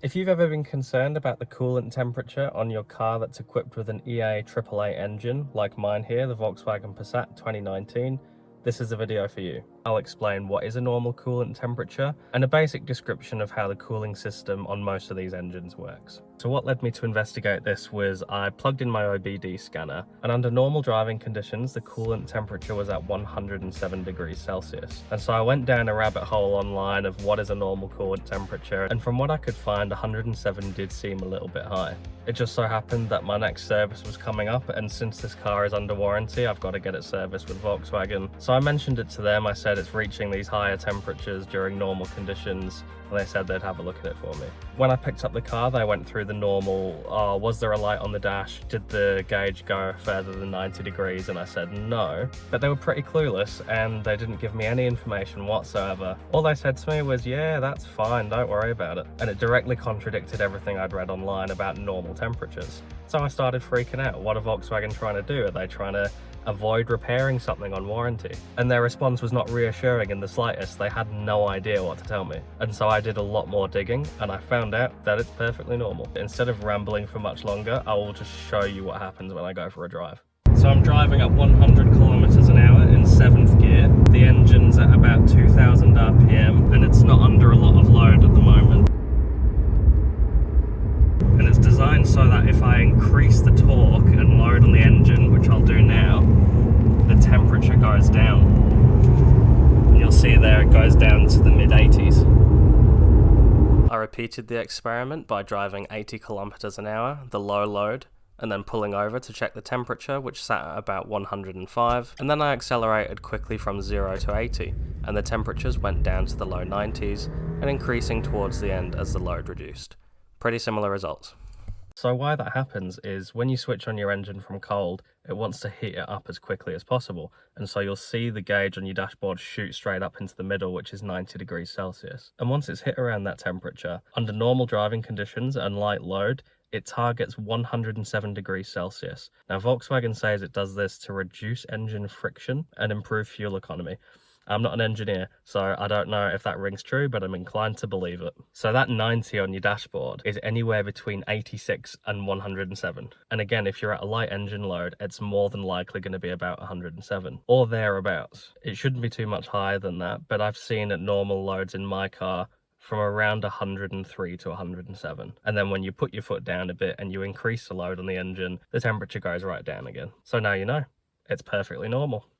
If you've ever been concerned about the coolant temperature on your car that's equipped with an EA888 engine, like mine here, the Volkswagen Passat 2019, this is a video for you. I'll explain what is a normal coolant temperature and a basic description of how the cooling system on most of these engines works. So what led me to investigate this was I plugged in my OBD scanner, and under normal driving conditions the coolant temperature was at 107 degrees Celsius. And so I went down a rabbit hole online of what is a normal coolant temperature, and from what I could find 107 did seem a little bit high. It just so happened that my next service was coming up, and since this car is under warranty I've got to get it serviced with Volkswagen. So I mentioned it to them. I said it's reaching these higher temperatures during normal conditions, and they said they'd have a look at it for me. When I picked up the car they went through the normal, was there a light on the dash, did the gauge go further than 90 degrees, and I said no. But they were pretty clueless and they didn't give me any information whatsoever. All they said to me was, yeah, that's fine, don't worry about it. And it directly contradicted everything I'd read online about normal temperatures. So I started freaking out. What are Volkswagen trying to do? Are they trying to avoid repairing something on warranty? And their response was not reassuring in the slightest. They had no idea what to tell me. And so I did a lot more digging and I found out that it's perfectly normal. Instead of rambling for much longer, I will just show you what happens when I go for a drive. So I'm driving at 100 kilometers an hour in 7th gear. The engine's at about 2000 RPM and it's not under a lot of load at the moment. And it's designed so that if I increase the torque and load on the engine, which I'll do now, the temperature goes down. And you'll see there it goes down to the mid-80s. I repeated the experiment by driving 80 kilometers an hour, the low load, and then pulling over to check the temperature, which sat at about 105, and then I accelerated quickly from 0 to 80, and the temperatures went down to the low 90s, and increasing towards the end as the load reduced. Pretty similar results. So why that happens is when you switch on your engine from cold, it wants to heat it up as quickly as possible. And so you'll see the gauge on your dashboard shoot straight up into the middle, which is 90 degrees Celsius. And once it's hit around that temperature, under normal driving conditions and light load, it targets 107 degrees Celsius. Now Volkswagen says it does this to reduce engine friction and improve fuel economy. I'm not an engineer, so I don't know if that rings true, but I'm inclined to believe it. So that 90 on your dashboard is anywhere between 86 and 107. And again, if you're at a light engine load, it's more than likely going to be about 107 or thereabouts. It shouldn't be too much higher than that, but I've seen at normal loads in my car from around 103 to 107. And then when you put your foot down a bit and you increase the load on the engine, the temperature goes right down again. So now you know, it's perfectly normal.